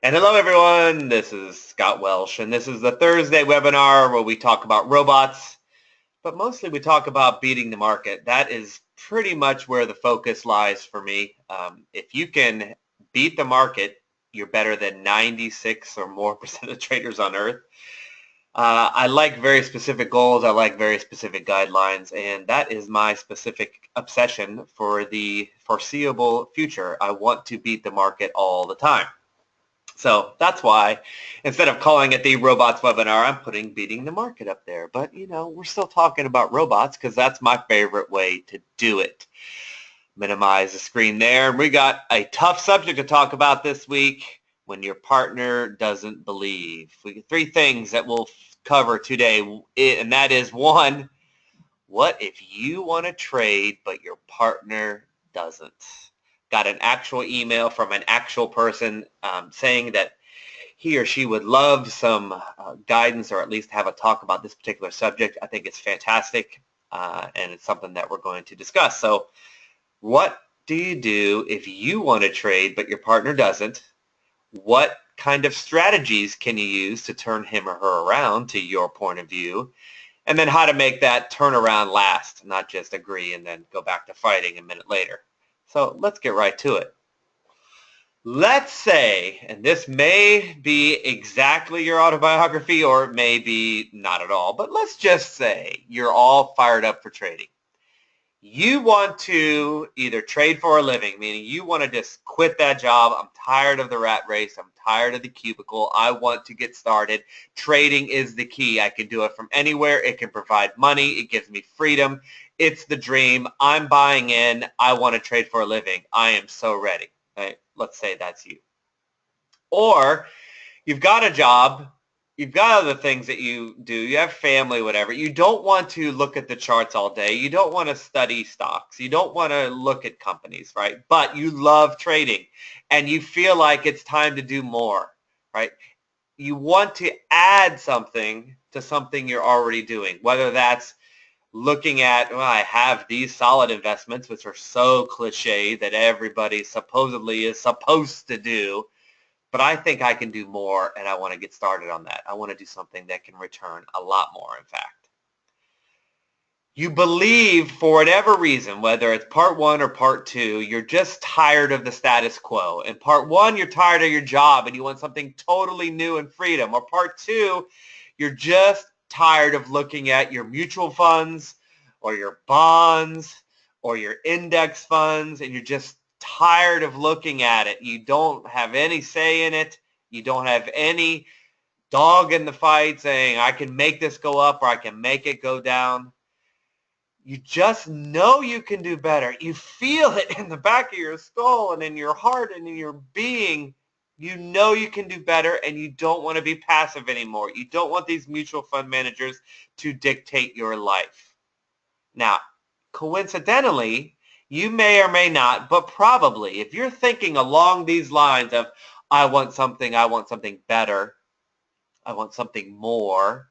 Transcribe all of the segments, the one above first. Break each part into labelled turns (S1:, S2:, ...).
S1: And hello everyone, this is Scott Welsh, and this is the Thursday webinar where we talk about robots, but mostly we talk about beating the market. That is pretty much where the focus lies for me. If you can beat the market, you're better than 96 or more percent of traders on earth. I like very specific goals, I like very specific guidelines, and that is my specific obsession for the foreseeable future. I want to beat the market all the time. So that's why instead of calling it the robots webinar, I'm putting beating the market up there. But, we're still talking about robots because that's my favorite way to do it. Minimize the screen there. We got a tough subject to talk about this week: when your partner doesn't believe. We got three things that we'll cover today, and that is, one, what if you want to trade but your partner doesn't? Got an actual email from an actual person saying that he or she would love some guidance, or at least have a talk about this particular subject. I think it's fantastic, and it's something that we're going to discuss. So what do you do if you want to trade but your partner doesn't? What kind of strategies can you use to turn him or her around to your point of view? And then how to make that turnaround last, not just agree and then go back to fighting a minute later. So let's get right to it. Let's say, and this may be exactly your autobiography or it may be not at all, but let's just say you're all fired up for trading. You want to either trade for a living, meaning you want to just quit that job. I'm tired of the rat race. I'm tired of the cubicle. I want to get started. Trading is the key. I can do it from anywhere. It can provide money. It gives me freedom. It's the dream. I'm buying in. I want to trade for a living. I am so ready. Right? Let's say that's you. Or you've got a job. You've got other things that you do. You have family, whatever. You don't want to look at the charts all day. You don't want to study stocks. You don't want to look at companies, right? But you love trading and you feel like it's time to do more, right? You want to add something to something you're already doing, whether that's looking at, well, I have these solid investments, which are so cliche that everybody supposedly is supposed to do. But I think I can do more, and I want to get started on that. I want to do something that can return a lot more, in fact. You believe, for whatever reason, whether it's part one or part two, you're just tired of the status quo. In part one, you're tired of your job and you want something totally new and freedom. Or part two, you're just tired of looking at your mutual funds or your bonds or your index funds, and you're just tired of looking at it. You don't have any say in it. You don't have any dog in the fight saying, I can make this go up or I can make it go down. You just know you can do better. You feel it in the back of your skull and in your heart and in your being. You know you can do better, and you don't want to be passive anymore. You don't want these mutual fund managers to dictate your life. Now, coincidentally, you may or may not, but probably, if you're thinking along these lines of, I want something better, I want something more,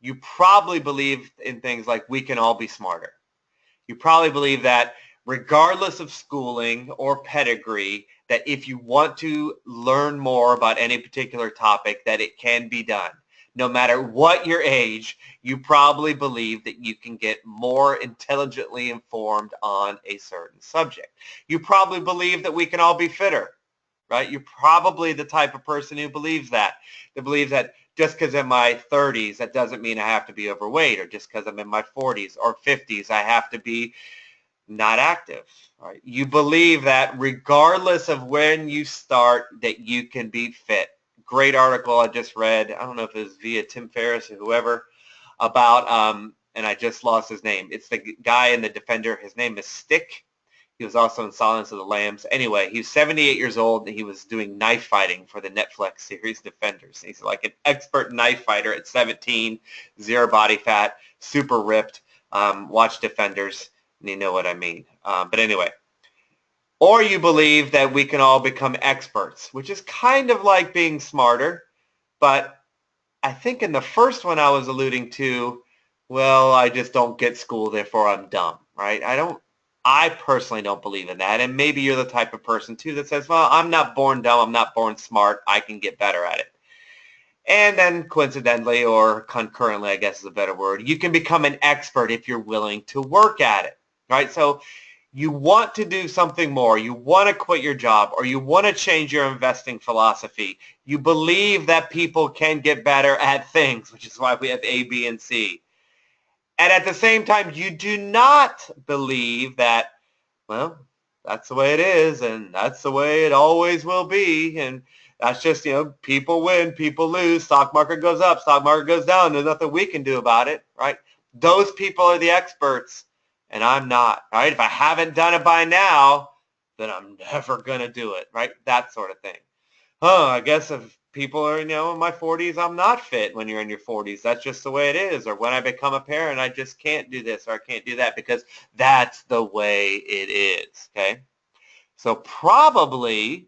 S1: you probably believe in things like we can all be smarter. You probably believe that regardless of schooling or pedigree, that if you want to learn more about any particular topic, that it can be done. No matter what your age, you probably believe that you can get more intelligently informed on a certain subject. You probably believe that we can all be fitter, right? You're probably the type of person who believes that. That believes that just because I'm in my 30s, that doesn't mean I have to be overweight, or just because I'm in my 40s or 50s, I have to be not active. Right? You believe that regardless of when you start, that you can be fit. Great article I just read. I don't know if it was via Tim Ferriss or whoever, about, and I just lost his name. It's the guy in the Defender. His name is Stick. He was also in Silence of the Lambs. Anyway, he's 78 years old, and he was doing knife fighting for the Netflix series Defenders. He's like an expert knife fighter at 17, zero body fat, super ripped. Watch Defenders, and you know what I mean. But anyway, or you believe that we can all become experts, which is kind of like being smarter. But I think in the first one I was alluding to, well, I just don't get school, therefore I'm dumb, right? I personally don't believe in that, and maybe you're the type of person too that says, well, I'm not born dumb, I'm not born smart, I can get better at it. And then coincidentally or concurrently, I guess is a better word, you can become an expert if you're willing to work at it, right? So you want to do something more, you want to quit your job, or you want to change your investing philosophy. You believe that people can get better at things, which is why we have A, B, and C. And at the same time, you do not believe that, well, that's the way it is, and that's the way it always will be, and that's just, people win, people lose, stock market goes up, stock market goes down, there's nothing we can do about it, right? Those people are the experts, and I'm not, right? If I haven't done it by now, then I'm never going to do it, right? That sort of thing. I guess if people are, in my 40s, I'm not fit when you're in your 40s. That's just the way it is. Or when I become a parent, I just can't do this or I can't do that because that's the way it is, okay? So probably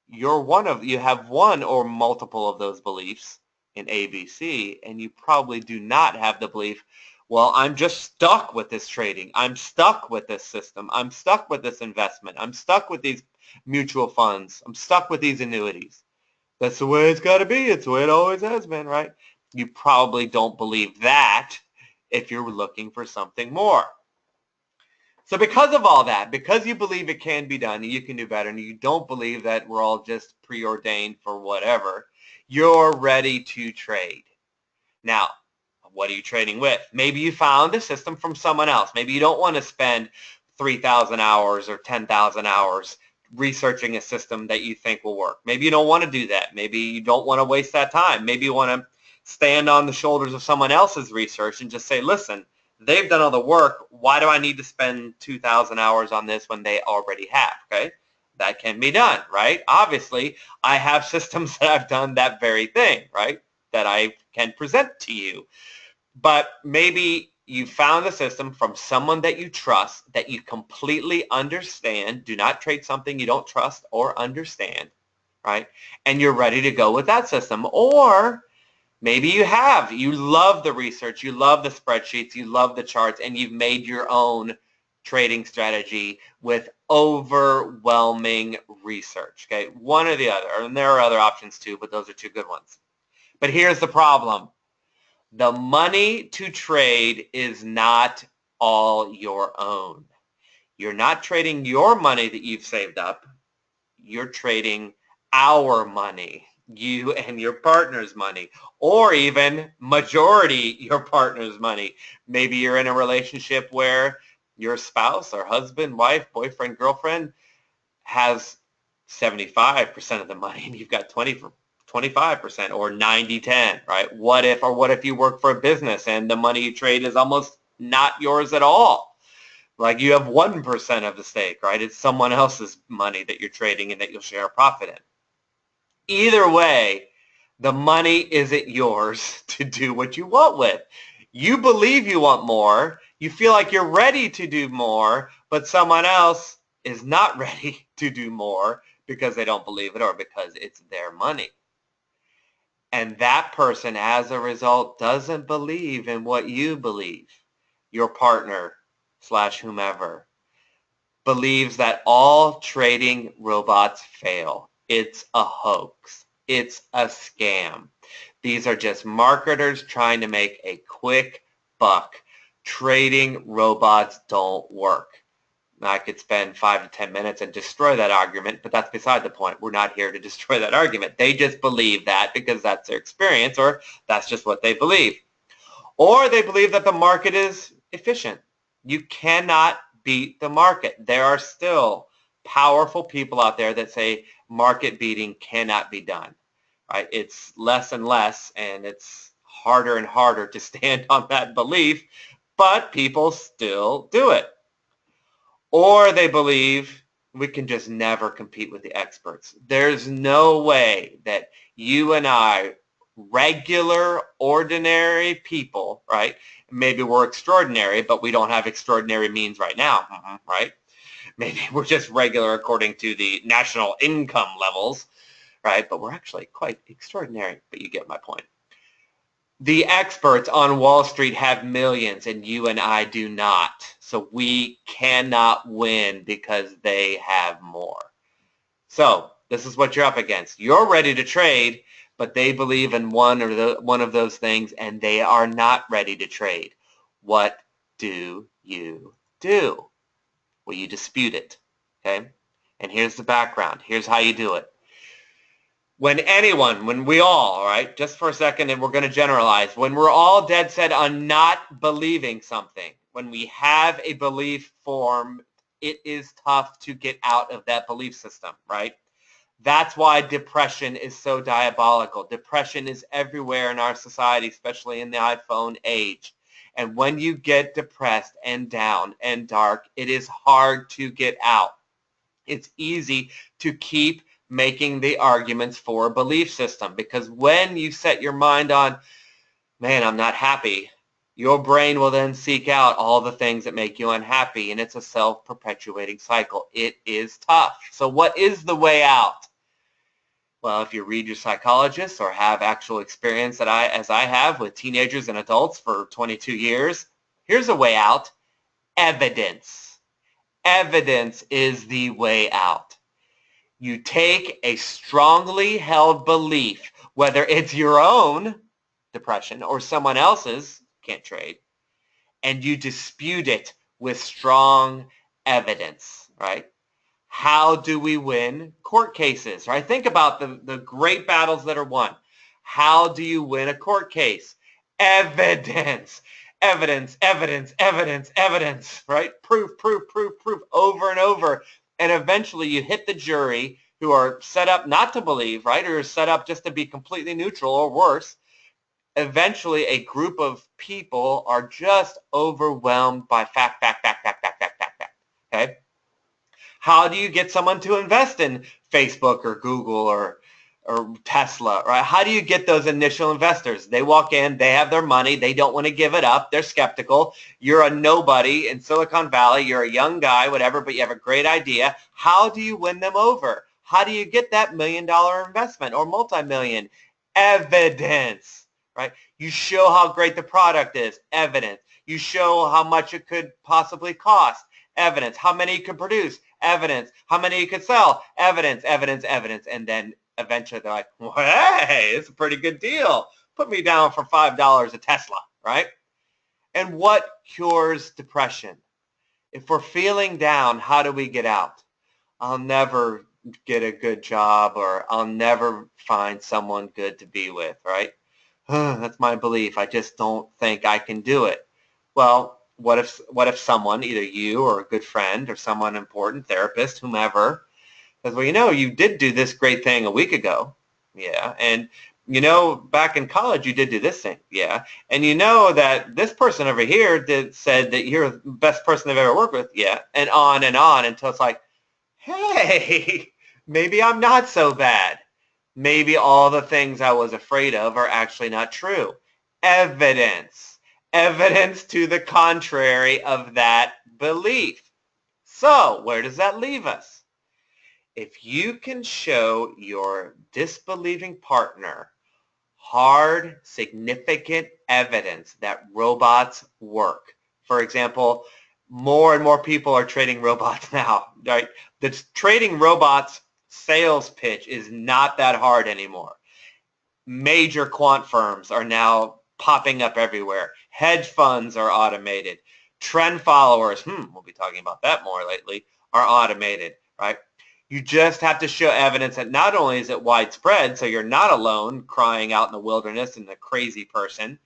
S1: you have one or multiple of those beliefs in ABC, and you probably do not have the belief, well, I'm just stuck with this trading. I'm stuck with this system. I'm stuck with this investment. I'm stuck with these mutual funds. I'm stuck with these annuities. That's the way it's got to be. It's the way it always has been, right? You probably don't believe that if you're looking for something more. So because of all that, because you believe it can be done and you can do better, and you don't believe that we're all just preordained for whatever, you're ready to trade. Now, what are you trading with? Maybe you found a system from someone else. Maybe you don't want to spend 3,000 hours or 10,000 hours researching a system that you think will work. Maybe you don't want to do that. Maybe you don't want to waste that time. Maybe you want to stand on the shoulders of someone else's research and just say, listen, they've done all the work. Why do I need to spend 2,000 hours on this when they already have? Okay, that can be done, right? Obviously, I have systems that I've done that very thing, right, that I can present to you. But maybe you found the system from someone that you trust, that you completely understand. Do not trade something you don't trust or understand, right? And you're ready to go with that system. Or maybe you love the research, you love the spreadsheets, you love the charts, and you've made your own trading strategy with overwhelming research, okay? One or the other. And there are other options too, but those are two good ones. But here's the problem. The money to trade is not all your own. You're not trading your money that you've saved up. You're trading our money, you and your partner's money, or even majority your partner's money. Maybe you're in a relationship where your spouse or husband, wife, boyfriend, girlfriend has 75% of the money and you've got 25% or 90-10, right? What if you work for a business and the money you trade is almost not yours at all? Like you have 1% of the stake, right? It's someone else's money that you're trading and that you'll share a profit in. Either way, the money isn't yours to do what you want with. You believe you want more. You feel like you're ready to do more, but someone else is not ready to do more because they don't believe it or because it's their money. And that person, as a result, doesn't believe in what you believe. Your partner / whomever believes that all trading robots fail. It's a hoax. It's a scam. These are just marketers trying to make a quick buck. Trading robots don't work. I could spend 5 to 10 minutes and destroy that argument, but that's beside the point. We're not here to destroy that argument. They just believe that because that's their experience, or that's just what they believe. Or they believe that the market is efficient. You cannot beat the market. There are still powerful people out there that say market beating cannot be done. Right? It's less and less, and it's harder and harder to stand on that belief, but people still do it. Or they believe we can just never compete with the experts. There's no way that you and I, regular, ordinary people, right? Maybe we're extraordinary, but we don't have extraordinary means right now, right? Maybe we're just regular according to the national income levels, right? But we're actually quite extraordinary, but you get my point. The experts on Wall Street have millions and you and I do not. So we cannot win because they have more. So this is what you're up against. You're ready to trade, but they believe in one of those things and they are not ready to trade. What do you do? Well, you dispute it, okay? And here's the background. Here's how you do it. When we all, right, just for a second, and we're going to generalize, when we're all dead set on not believing something, when we have a belief form, it is tough to get out of that belief system, right? That's why depression is so diabolical. Depression is everywhere in our society, especially in the iPhone age. And when you get depressed and down and dark, it is hard to get out. It's easy to keep making the arguments for a belief system because when you set your mind on, man, I'm not happy, your brain will then seek out all the things that make you unhappy, and it's a self-perpetuating cycle. It is tough. So what is the way out? Well, if you read your psychologist or have actual experience as I have with teenagers and adults for 22 years, here's a way out. Evidence. Evidence is the way out. You take a strongly held belief, whether it's your own depression or someone else's, can't trade, and you dispute it with strong evidence, right? How do we win court cases, right? Think about the great battles that are won. How do you win a court case? Evidence, evidence, evidence, evidence, evidence, right? Proof, proof, proof, proof, over and over. And eventually you hit the jury who are set up not to believe, right? Or are set up just to be completely neutral or worse. Eventually a group of people are just overwhelmed by fact, fact, fact, fact, fact, fact, fact, fact. Okay? How do you get someone to invest in Facebook or Google or Tesla, right? How do you get those initial investors? They walk in, they have their money, they don't want to give it up, they're skeptical. You're a nobody in Silicon Valley, you're a young guy, whatever, but you have a great idea. How do you win them over? How do you get that $1 million investment or multi-million? Evidence, right? You show how great the product is, evidence. You show how much it could possibly cost, evidence. How many you could produce, evidence. How many you could sell, evidence, evidence, evidence. And then eventually they're like, well, hey, it's a pretty good deal. Put me down for $5 a Tesla, right? And what cures depression? If we're feeling down, how do we get out? I'll never get a good job, or I'll never find someone good to be with, right? That's my belief. I just don't think I can do it. Well, what if someone, either you or a good friend or someone important, therapist, whomever, says, well, you did do this great thing a week ago. Yeah. And back in college, you did do this thing. Yeah. And that this person over here said that you're the best person they've ever worked with. Yeah. And on until it's like, hey, maybe I'm not so bad. Maybe all the things I was afraid of are actually not true. Evidence. Evidence to the contrary of that belief. So where does that leave us? If you can show your disbelieving partner hard, significant evidence that robots work. For example, more and more people are trading robots now, right? The trading robots sales pitch is not that hard anymore. Major quant firms are now popping up everywhere. Hedge funds are automated. Trend followers, we'll be talking about that more lately, are automated, right? You just have to show evidence that not only is it widespread, so you're not alone crying out in the wilderness and the crazy person,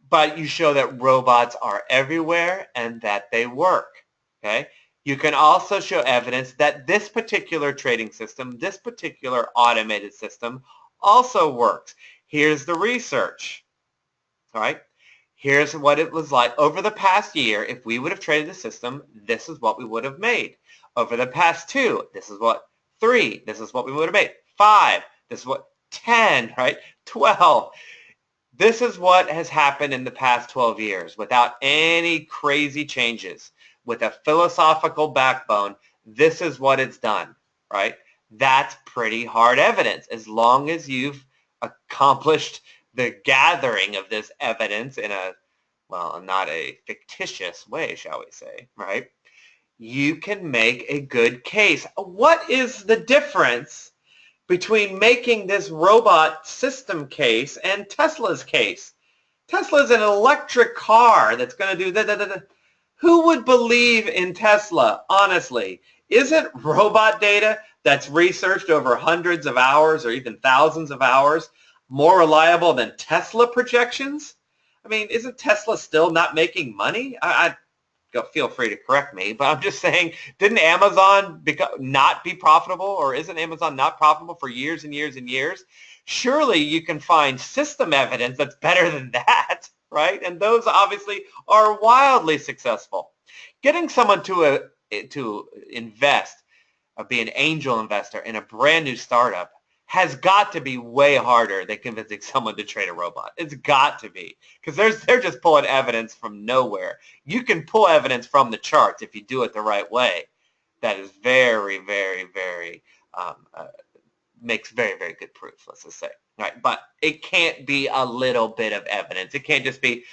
S1: but you show that robots are everywhere and that they work, okay? You can also show evidence that this particular trading system, this particular automated system also works. Here's the research, all right? Here's what it was like over the past year. If we would have traded the system, this is what we would have made. Over the past 2, this is what 3, this is what we would have made. 5, this is what 10, right? 12. This is what has happened in the past 12 years without any crazy changes. With a philosophical backbone, this is what it's done, right? That's pretty hard evidence. As long as you've accomplished the gathering of this evidence in a, well, not a fictitious way, shall we say, right? You can make a good case. What is the difference between making this robot system case and Tesla's case? Tesla's an electric car that's going to do that. Who would believe in Tesla, honestly? Isn't robot data that's researched over hundreds of hours or even thousands of hours more reliable than Tesla projections? I mean, isn't Tesla still not making money? I feel free to correct me, but I'm just saying, didn't Amazon not be profitable, or isn't Amazon not profitable for years and years and years? Surely you can find system evidence that's better than that, right? And those obviously are wildly successful. Getting someone to invest, or be an angel investor in a brand new startup has got to be way harder than convincing someone to trade a robot. It's got to be, because they're just pulling evidence from nowhere. You can pull evidence from the charts if you do it the right way. That is very, very, very makes very, very good proof, let's just say. Right? But it can't be a little bit of evidence. It can't just be,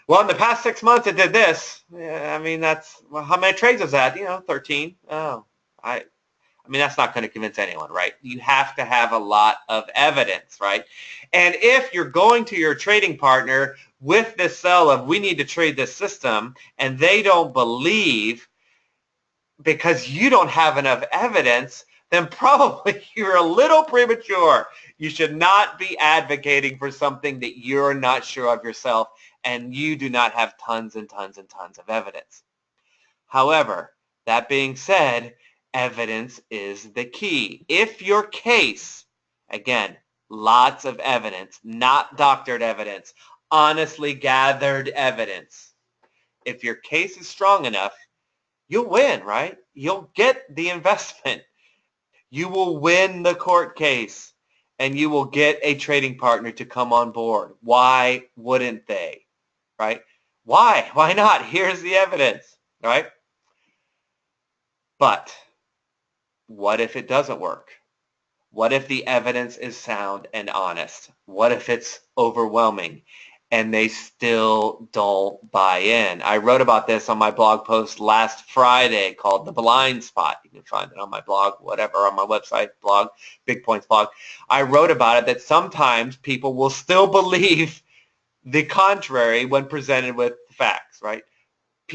S1: well, in the past 6 months it did this. Yeah, I mean, that's, well, how many trades was that? 13. Oh, I mean, that's not going to convince anyone, right? You have to have a lot of evidence, right? And if you're going to your trading partner with this sell of, we need to trade this system, and they don't believe because you don't have enough evidence, then probably you're a little premature. You should not be advocating for something that you're not sure of yourself and you do not have tons and tons and tons of evidence. However, that being said, evidence is the key. If your case, again, lots of evidence, not doctored evidence, honestly gathered evidence, if your case is strong enough, you'll win, right? You'll get the investment. You will win the court case and you will get a trading partner to come on board. Why wouldn't they, right? Why? Why not? Here's the evidence, right? But what if it doesn't work? What if the evidence is sound and honest? What if it's overwhelming and they still don't buy in? I wrote about this on my blog post last Friday called The Blind Spot. You can find it on my blog, whatever, on my website, blog, Big Points blog. I wrote about it that sometimes people will still believe the contrary when presented with facts, right?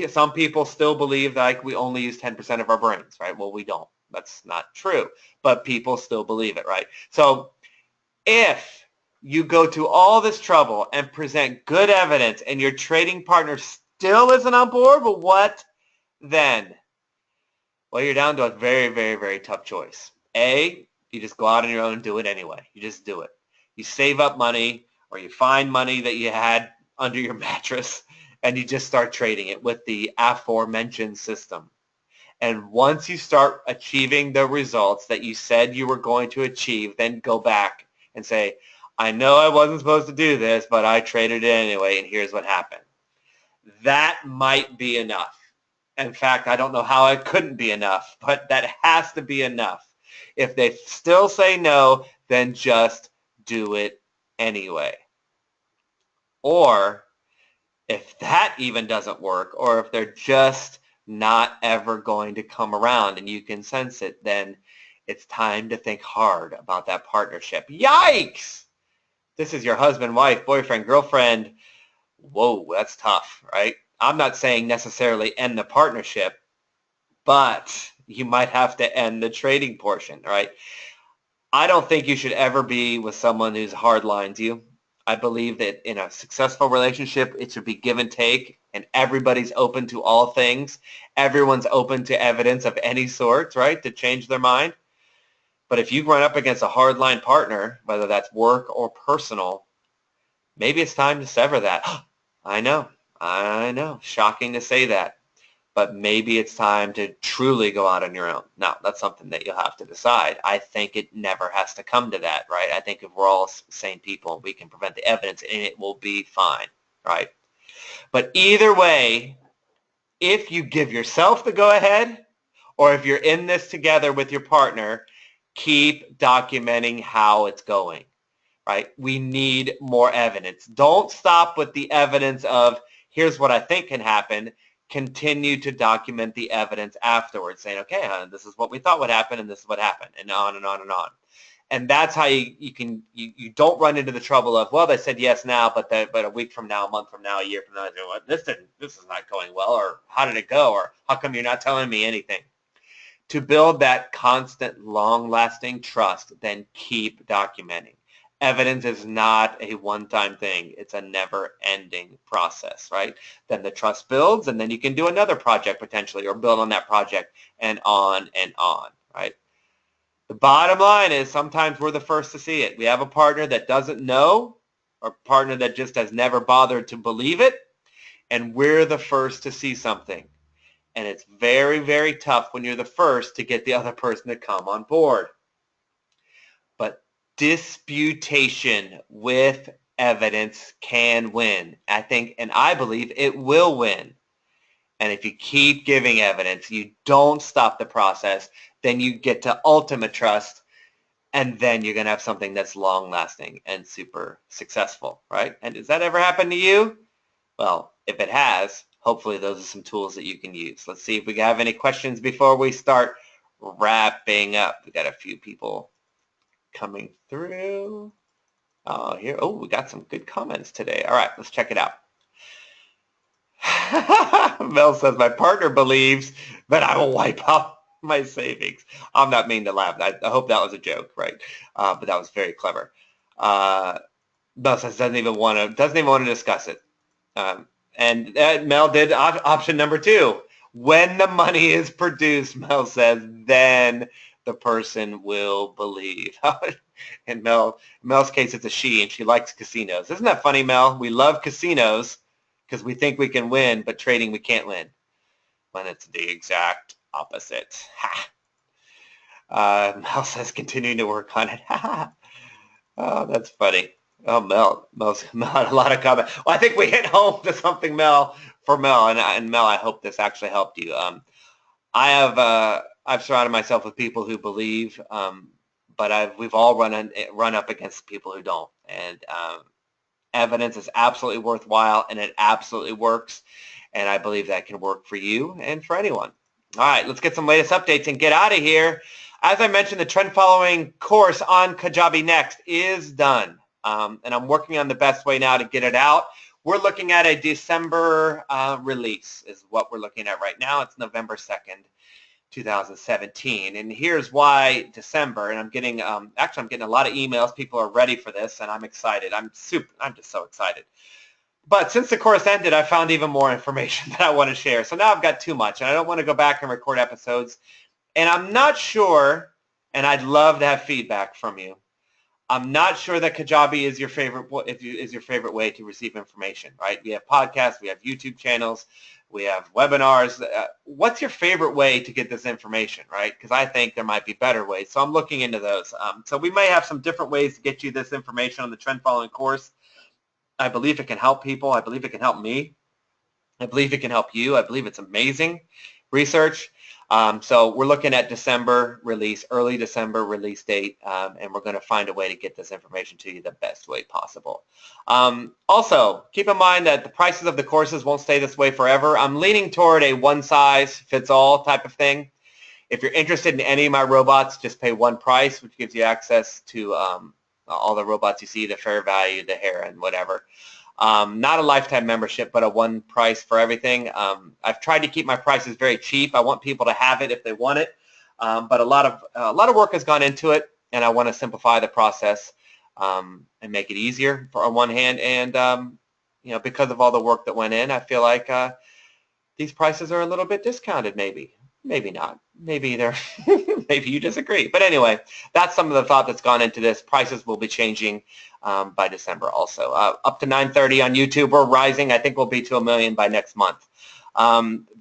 S1: Some people still believe that we only use 10% of our brains, right? Well, we don't. That's not true, but people still believe it, right? So if you go to all this trouble and present good evidence and your trading partner still isn't on board, well, what then? Well, you're down to a very, very, very tough choice. A, you just go out on your own and do it anyway. You just do it. You save up money or you find money that you had under your mattress and you just start trading it with the aforementioned system. And once you start achieving the results that you said you were going to achieve, then go back and say, I know I wasn't supposed to do this, but I traded it anyway, and here's what happened. That might be enough. In fact, I don't know how it couldn't be enough, but that has to be enough. If they still say no, then just do it anyway. Or if that even doesn't work, or if they're just not ever going to come around and you can sense it, then it's time to think hard about that partnership. Yikes! This is your husband, wife, boyfriend, girlfriend. Whoa, that's tough, right? I'm not saying necessarily end the partnership, but you might have to end the trading portion, right? I don't think you should ever be with someone who's hardlines you. I believe that in a successful relationship, it should be give and take, and everybody's open to all things. Everyone's open to evidence of any sort, right, to change their mind. But if you run up against a hardline partner, whether that's work or personal, maybe it's time to sever that. I know, shocking to say that. But maybe it's time to truly go out on your own. Now, that's something that you'll have to decide. I think it never has to come to that, right? I think if we're all sane people, we can prevent the evidence and it will be fine, right? But either way, if you give yourself the go-ahead or if you're in this together with your partner, keep documenting how it's going. right? We need more evidence. Don't stop with the evidence of here's what I think can happen. Continue to document the evidence afterwards, saying, okay, this is what we thought would happen, and this is what happened, and on and on and on. And that's how you don't run into the trouble of, well, they said yes now, but a week from now, a month from now, a year from now, this is not going well, or how did it go, or how come you're not telling me anything? To build that constant, long-lasting trust, then keep documenting. Evidence is not a one-time thing. It's a never-ending process, right? Then the trust builds, and then you can do another project potentially, or build on that project, and on, right? The bottom line is sometimes we're the first to see it. We have a partner that doesn't know, or a partner that just has never bothered to believe it, and we're the first to see something. And it's very, very tough when you're the first to get the other person to come on board. But disputation with evidence can win. I think, and I believe it will win. And if you keep giving evidence, you don't stop the process, then you get to ultimate trust, and then you're going to have something that's long-lasting and super successful, right? And does that ever happen to you? Well, if it has, hopefully those are some tools that you can use. Let's see if we have any questions before we start wrapping up. We got a few people coming through. Oh, here. Oh, we got some good comments today. All right, let's check it out. Mel says, my partner believes that I will wipe out my savings. I'm not mean to laugh. I hope that was a joke, right? But that was very clever. Mel says doesn't even want to discuss it. And Mel did option number 2. When the money is produced, Mel says, then the person will believe. In Mel's case, it's a she, and she likes casinos. Isn't that funny, Mel? We love casinos because we think we can win, but trading we can't win. When it's the exact opposite. Mel says, continuing to work on it. Oh, that's funny. Oh, Mel's had a lot of comments. Well, I think we hit home to something, Mel, for Mel, and Mel, I hope this actually helped you. I've surrounded myself with people who believe, but we've all run up against people who don't, and evidence is absolutely worthwhile, and it absolutely works, and I believe that can work for you and for anyone. All right, let's get some latest updates and get out of here. As I mentioned, the trend following course on Kajabi Next is done. And I'm working on the best way now to get it out. We're looking at a December release is what we're looking at right now. It's November 2nd, 2017. And here's why December. And I'm getting a lot of emails. People are ready for this, and I'm excited. I'm just so excited. But since the course ended, I found even more information that I want to share. So now I've got too much, and I don't want to go back and record episodes. And I'm not sure, and I'd love to have feedback from you. I'm not sure that Kajabi is your favorite way to receive information, right? We have podcasts, we have YouTube channels, we have webinars. What's your favorite way to get this information, right? Because I think there might be better ways. So I'm looking into those. So we may have some different ways to get you this information on the trend following course. I believe it can help people. I believe it can help me. I believe it can help you. I believe it's amazing research. So we're looking at December release, early December release date, and we're going to find a way to get this information to you the best way possible. Also, keep in mind that the prices of the courses won't stay this way forever. I'm leaning toward a one-size-fits-all type of thing. If you're interested in any of my robots, just pay one price, which gives you access to all the robots you see, the Fair Value, the Heron, whatever. Not a lifetime membership, but a one price for everything. I've tried to keep my prices very cheap. I want people to have it if they want it, but a lot of work has gone into it, and I want to simplify the process and make it easier on one hand. And because of all the work that went in, I feel like these prices are a little bit discounted. Maybe not. Maybe they're maybe you disagree. But anyway, that's some of the thought that's gone into this. Prices will be changing by December also. Up to 930 on YouTube. We're rising. I think we'll be to 1 million by next month.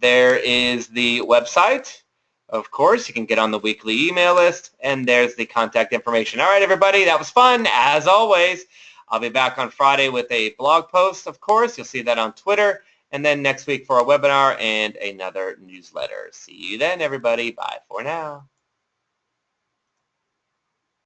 S1: There is the website. Of course, you can get on the weekly email list, and there's the contact information. All right, everybody, that was fun. As always, I'll be back on Friday with a blog post, of course. You'll see that on Twitter. And then next week for a webinar and another newsletter. See you then, everybody. Bye for now.